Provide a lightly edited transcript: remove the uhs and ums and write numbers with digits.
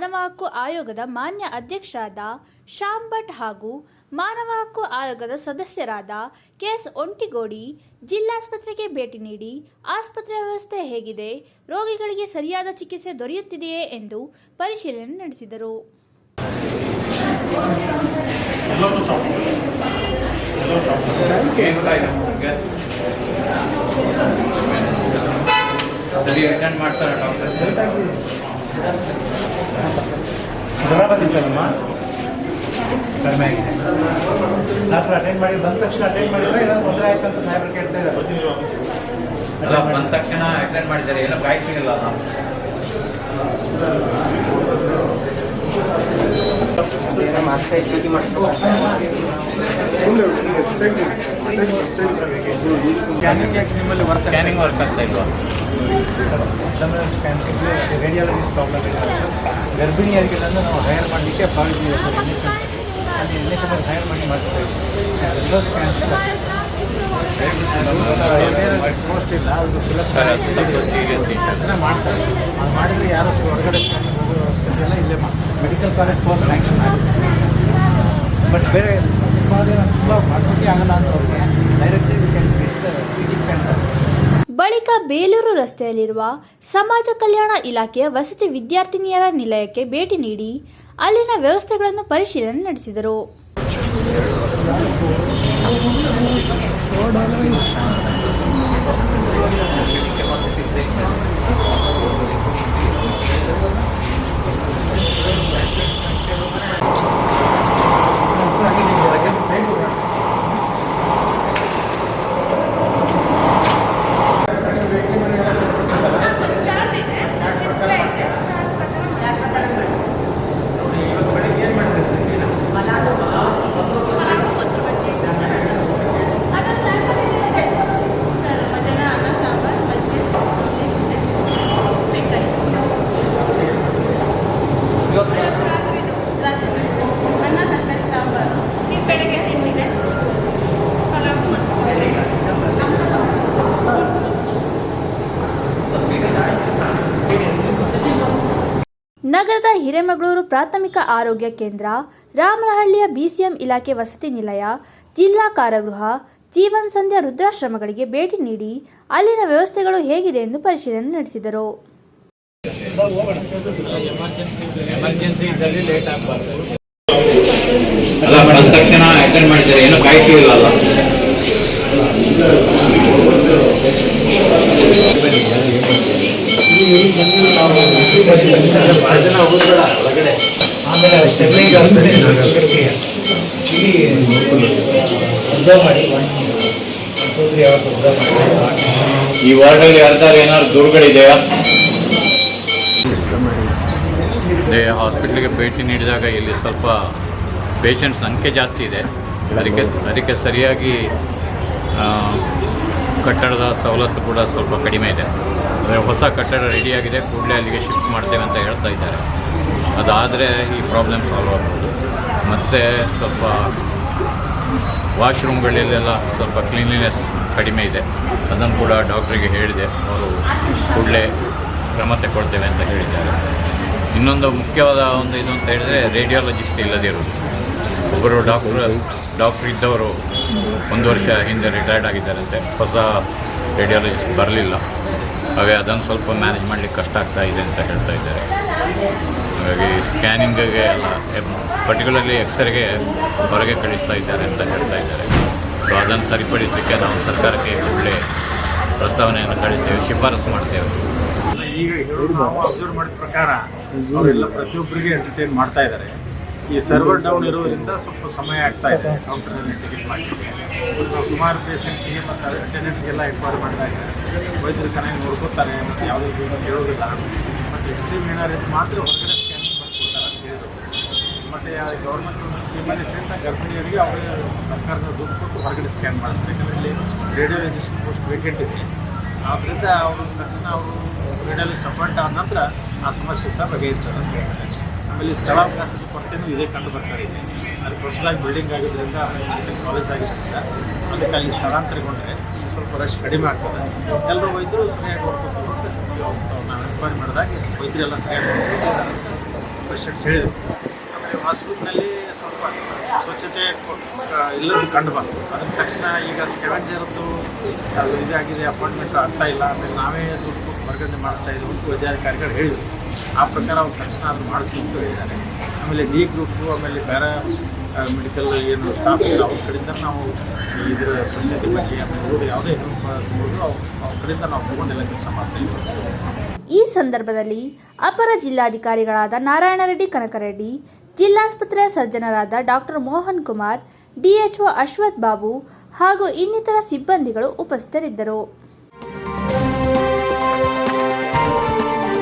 ಮಾನವ ಹಕ್ಕು ಆಯೋಗದ ಮಾನ್ಯ ಅಧ್ಯಕ್ಷರಾದ ಶ್ಯಾಮ್ ಭಟ್ ಹಾಗೂ ಮಾನವ ಹಕ್ಕು ಆಯೋಗದ ಸದಸ್ಯರಾದ ಕೆಎಸ್ ಒಂಟಿಗೋಡಿ ಜಿಲ್ಲಾಸ್ಪತ್ರೆಗೆ ಭೇಟಿ ನೀಡಿ ಆಸ್ಪತ್ರೆ ವ್ಯವಸ್ಥೆ ಹೇಗಿದೆ, ರೋಗಿಗಳಿಗೆ ಸರಿಯಾದ ಚಿಕಿತ್ಸೆ ದೊರೆಯುತ್ತಿದೆಯೇ ಎಂದು ಪರಿಶೀಲನೆ ನಡೆಸಿದರು. ಜ್ವರ ಬಂದಿತ್ತಲ್ಲಮ್ಮ, ಕಡಿಮೆ ಆಗಿದೆ. ಡಾಕ್ಟರ್ ಅಟೆಂಡ್ ಮಾಡಿ ಬಂದ ತಕ್ಷಣ ಅಟೆಂಡ್ ಮಾಡಿದ್ರೆ ಏನಾದ್ರು ತೊಂದರೆ ಆಯ್ತು ಅಂತ ಸಾಹೇಬ್ರು ಕೇಳ್ತಾ ಇದ್ದಾರೆ. ಬಂದ ತಕ್ಷಣ ಅಟೆಂಡ್ ಮಾಡಿದ್ದಾರೆ, ಏನೋ ಕಾಯಿಸ್ಲಿಲ್ಲ ಅಲ್ಲ. ಸ್ಕ್ಯಾನಿಂಗ್ ವರ್ಕ್ ಆಗ್ತಾ ಇಲ್ವಾ? ರೇಡಿಯಾಲಜಿಸ್ಟ್ ಪ್ರಾಬ್ಲಮ್ ಇದೆ. ಗರ್ಭಿಣಿಯರಿಗೆಲ್ಲ ನಾವು ಹೈರ್ ಮಾಡಲಿಕ್ಕೆ ಪಾಲಿಸಿ ಅಲ್ಲಿ ಇನ್ನೇಕಂದ್ರೆ ಹೈರ್ ಮಾಡಿ ಮಾಡ್ತಾ ಇದ್ದೀವಿ. ಎಲ್ಲ ಸ್ಕ್ಯಾನ್ಸ್ ಕೋರ್ಸ್ ಇಲ್ಲ, ಅದನ್ನು ಮಾಡ್ತಾರೆ. ಅದು ಮಾಡಿದರೆ ಯಾರು ಹೊರಗಡೆ ಸ್ಕ್ಯಾನಿಂಗ್ ಹೋಗೋ ಅವಶ್ಯಕತೆ ಇಲ್ಲ. ಇಲ್ಲೇ ಮೆಡಿಕಲ್ ಕಾಲೇಜ್ ಕೋರ್ಸ್ ಸ್ಯಾಂಕ್ಷನ್ ಆಗುತ್ತೆ. ಬಟ್ ಬೇರೆ ತುಂಬ ಮಾಡ್ಲಿಕ್ಕೆ ಆಗಲ್ಲ ಅಂತವ್ರಿಗೆ ಡೈರೆಕ್ಟಾಗಿ ಸಿಟಿ ಸ್ಕ್ಯಾನ್. ಬಳಿಕ ಬೇಲೂರು ರಸ್ತೆಯಲ್ಲಿರುವ ಸಮಾಜ ಕಲ್ಯಾಣ ಇಲಾಖೆಯ ವಸತಿ ವಿದ್ಯಾರ್ಥಿನಿಯರ ನಿಲಯಕ್ಕೆ ಭೇಟಿ ನೀಡಿ ಅಲ್ಲಿನ ವ್ಯವಸ್ಥೆಗಳನ್ನು ಪರಿಶೀಲನೆ ನಡೆಸಿದರು. ನಗರದ ಹಿರೇಮಗಳೂರು ಪ್ರಾಥಮಿಕ ಆರೋಗ್ಯ ಕೇಂದ್ರ, ರಾಮನಹಳ್ಳಿಯ ಬಿಸಿಎಂ ಇಲಾಖೆ ವಸತಿ ನಿಲಯ, ಜಿಲ್ಲಾ ಕಾರಾಗೃಹ, ಜೀವನ್ ಸಂಧ್ಯಾ ವೃದ್ಧಾಶ್ರಮಗಳಿಗೆ ಭೇಟಿ ನೀಡಿ ಅಲ್ಲಿನ ವ್ಯವಸ್ಥೆಗಳು ಹೇಗಿದೆ ಎಂದು ಪರಿಶೀಲನೆ ನಡೆಸಿದರು. ಎಮರ್ಜೆನ್ಸಿ ಇದ್ದಲ್ಲಿ ಲೇಟ್ ಆಗಬಾರ್ದು. ಅಲ್ಲ, ಬಂದ ತಕ್ಷಣ ಅಟೆಂಡ್ ಮಾಡಿದ್ದಾರೆ, ಏನೋ ಕಾಯಿಸ್ಲಿಲ್ಲ ಅಲ್ಲ. ಈ ವಾರ್ಡಲ್ಲಿ ಯಾರ್ದಾರು ಏನಾದ್ರು ದೂರುಗಳಿದೆಯಾ? ಹಾಸ್ಪಿಟ್ಲಿಗೆ ಭೇಟಿ ನೀಡಿದಾಗ ಇಲ್ಲಿ ಸ್ವಲ್ಪ ಪೇಷಂಟ್ ಸಂಖ್ಯೆ ಜಾಸ್ತಿ ಇದೆ. ಅದಕ್ಕೆ ಸರಿಯಾಗಿ ಕಟ್ಟಡದ ಸವಲತ್ತು ಕೂಡ ಸ್ವಲ್ಪ ಕಡಿಮೆ ಇದೆ. ಅಂದರೆ ಹೊಸ ಕಟ್ಟಡ ರೆಡಿಯಾಗಿದೆ, ಕೂಡಲೇ ಅಲ್ಲಿಗೆ ಶಿಫ್ಟ್ ಮಾಡ್ತೇವೆ ಅಂತ ಹೇಳ್ತಾ ಇದ್ದಾರೆ. ಅದಾದರೆ ಈ ಪ್ರಾಬ್ಲಮ್ ಸಾಲ್ವ್ ಆಗ್ಬೋದು. ಮತ್ತು ಸ್ವಲ್ಪ ವಾಶ್ರೂಮ್ಗಳಲ್ಲೆಲ್ಲ ಸ್ವಲ್ಪ ಕ್ಲೀನ್ಲಿನೆಸ್ ಕಡಿಮೆ ಇದೆ. ಅದನ್ನು ಕೂಡ ಡಾಕ್ಟ್ರಿಗೆ ಹೇಳಿದೆ, ಅವರು ಕೂಡಲೇ ಕ್ರಮ ತಗೊಳ್ತೇವೆ ಅಂತ ಹೇಳಿದ್ದಾರೆ. ಇನ್ನೊಂದು ಮುಖ್ಯವಾದ ಒಂದು ಇದು ಅಂತ ಹೇಳಿದ್ರೆ ರೇಡಿಯಾಲಜಿಸ್ಟ್ ಇಲ್ಲದಿರೋದು. ಒಬ್ಬರು ಡಾಕ್ಟ್ರ್ ಇದ್ದವರು 1 ವರ್ಷ ಹಿಂದೆ ರಿಟೈರ್ಡ್ ಆಗಿದ್ದಾರಂತೆ. ಹೊಸ ರೇಡಿಯಾಲಜಿಸ್ಟ್ ಬರಲಿಲ್ಲ. ಹಾಗೆ ಅದನ್ನು ಸ್ವಲ್ಪ ಮ್ಯಾನೇಜ್ ಮಾಡಲಿಕ್ಕೆ ಕಷ್ಟ ಆಗ್ತಾ ಇದೆ ಅಂತ ಹೇಳ್ತಾ ಇದ್ದಾರೆ. ಹಾಗಾಗಿ ಸ್ಕ್ಯಾನಿಂಗಿಗೆ ಎಲ್ಲ ಪರ್ಟಿಕ್ಯುಲರ್ಲಿ ಎಕ್ಸ್ರೇಗೆ ಹೊರಗೆ ಕಳಿಸ್ತಾ ಇದ್ದಾರೆ ಅಂತ ಹೇಳ್ತಾ ಇದ್ದಾರೆ. ಸೊ ಅದನ್ನು ಸರಿಪಡಿಸಲಿಕ್ಕೆ ನಾವು ಸರ್ಕಾರಕ್ಕೆ ಕೂಡಲೇ ಪ್ರಸ್ತಾವನೆಯನ್ನು ಕಳಿಸ್ತೇವೆ, ಶಿಫಾರಸು ಮಾಡ್ತೇವೆ. ಈಗ ನಾವು ಅಬ್ಸರ್ವ್ ಮಾಡಿದ ಪ್ರಕಾರ ಅವರೆಲ್ಲ ಪ್ರತಿಯೊಬ್ಬರಿಗೆ ಎಂಟರ್ಟೈನ್ ಮಾಡ್ತಾ ಇದ್ದಾರೆ. ಈ ಸರ್ವರ್ ಡೌನ್ ಇರೋದ್ರಿಂದ ಸ್ವಲ್ಪ ಸಮಯ ಆಗ್ತಾ ಇದೆ ಕೌಂಟರ್ನಲ್ಲಿ ಟಿಕೆಟ್ ಮಾಡಲಿಕ್ಕೆ. ನಾವು ಸುಮಾರು ಪೇಷಂಟ್ಸಿಗೆ ಮತ್ತು ಅಟೆಂಡೆನ್ಸ್ಗೆಲ್ಲ ಎನ್ಕ್ವೈರಿ ಮಾಡಿದಾಗ ವೈದ್ಯರು ಚೆನ್ನಾಗಿ ನೋಡ್ಕೊತಾರೆ ಮತ್ತು ಯಾವುದೇ ಹೇಳೋದಿಲ್ಲ. ಮತ್ತು ಎಕ್ಸ್ಟ್ರೀಮ್ ಏನಾರು ಮಾತ್ರ ಹೊರಗಡೆ ಸ್ಕ್ಯಾನಿಂಗ್ ಬರ್ಕೊಡ್ತಾರೆ ಅಂತ ಹೇಳಿದರು. ಮತ್ತು ಗೌರ್ಮೆಂಟ್ ಒಂದು ಸ್ಕೀಮಲ್ಲಿ ಸಹಿತ ಗರ್ಭಿಣಿಯರಿಗೆ ಅವರೇ ಸರ್ಕಾರದ ದುಡ್ಡು ಕೊಟ್ಟು ಹೊರಗಡೆ ಸ್ಕ್ಯಾನ್ ಮಾಡಿಸ್ತಾರೆ. ಯಾಕಂದರೆ ಇಲ್ಲಿ ರೇಡಿಯಾಲಜಿಸ್ಟ್ ಪೋಸ್ಟ್ ವೇಕೆಂಟ್ ಇದೆ. ಆದ್ದರಿಂದ ಅವರು ತಕ್ಷಣ ಅವರು ರೇಡಿಯಾಲಜಿಸ್ಟ್ ಅಪಾಯಿಂಟ್ ಆದ ನಂತರ ಆ ಸಮಸ್ಯೆ ಸಹ ಬಗೆಹರಿತಾರೆ ಅಂತ ಹೇಳ್ತಾರೆ. ಆಮೇಲೆ ಸ್ಥಳಾವಕಾಶದ ಕೊರತೆಯೂ ಇದೇ ಕಂಡು ಬರ್ತಾರೆ. ಇಲ್ಲಿ ಅದಕ್ಕೆ ಹೊಸದಾಗಿ ಬಿಲ್ಡಿಂಗ್ ಆಗಿದ್ದರಿಂದ ಮೆಡಿಕಲ್ ಕಾಲೇಜ್ ಆಗಿದ್ದರಿಂದ ಅದಕ್ಕೆ ಅಲ್ಲಿ ಸ್ಥಳಾಂತರಗೊಂಡ್ರೆ ಈಗ ಸ್ವಲ್ಪ ರಶ್ ಕಡಿಮೆ ಆಗ್ತದೆ. ಎಲ್ಲರೂ ವೈದ್ಯರು ಸರಿಯಾಗಿ ನೋಡ್ಕೊಂಡು ನಾವು ಎನ್ಕ್ವೈರಿ ಮಾಡಿದಾಗ ವೈದ್ಯರೆಲ್ಲ ಸರಿಯಾಗಿ ನೋಡ್ಕೊಂಡು ಪೇಷಂಟ್ಸ್ ಹೇಳಿದರು. ಆಮೇಲೆ ಹಾಸ್ಪಿಟ್ಲಲ್ಲಿ ಸ್ವಲ್ಪ ಸ್ವಚ್ಛತೆ ಇಲ್ಲದ್ದು ಕಂಡು ಬಂತು. ಅದ್ರ ತಕ್ಷಣ ಈಗ ಸ್ಕ್ಯಾವೆಂಜರ್ದು ಇದಾಗಿದೆ, ಅಪಾಯಿಂಟ್ಮೆಂಟ್ ಆಗ್ತಾ ಇಲ್ಲ, ಆಮೇಲೆ ನಾವೇ ದುಡ್ಡು ಕೊಟ್ಟು ವರ್ಗಾವಣೆ ಮಾಡಿಸ್ತಾ ಇದ್ದೀವಿ ಅಂತ ವೈದ್ಯಾಧಿಕಾರಿಗಳು ಹೇಳಿದರು. ಆ ಪ್ರಕಾರ ಅವ್ರು ತಕ್ಷಣ ಅದನ್ನು ಮಾಡಿಸ್ತೀವಿ ಅಂತ ಹೇಳಿದ್ದಾರೆ. ಆಮೇಲೆ ಡಿ ಗ್ರೂಪು, ಆಮೇಲೆ ಬೇರೆ ಮೆಡಿಕಲ್ ಏನು ಸ್ಟಾಫ್ ಇದೆ ಅವ್ರ ಕಡೆಯಿಂದ ನಾವು ಇದರ ಸ್ವಚ್ಛತೆ ಬಗ್ಗೆ ಆಮೇಲೆ ಯಾವುದೇ ಹೆಲ್ಪ್ ತೊಗೊಂಡು ಅವ್ರ ಕಡೆಯಿಂದ ನಾವು ತೊಗೊಂಡೆಲ್ಲ ಕೆಲಸ ಮಾಡ್ತಾಯಿದ್ದೀವಿ. ಈ ಸಂದರ್ಭದಲ್ಲಿ ಅಪರ ಜಿಲ್ಲಾಧಿಕಾರಿಗಳಾದ ನಾರಾಯಣ ರೆಡ್ಡಿ ಕನಕರೆಡ್ಡಿ, ಜಿಲ್ಲಾಸ್ಪತ್ರೆಯ ಸರ್ಜನರಾದ ಡಾಕ್ಟರ್ ಮೋಹನ್ ಕುಮಾರ್, ಡಿಎಚ್ಒ ಅಶ್ವಥ್ ಬಾಬು ಹಾಗೂ ಇನ್ನಿತರ ಸಿಬ್ಬಂದಿಗಳು ಉಪಸ್ಥಿತರಿದ್ದರು.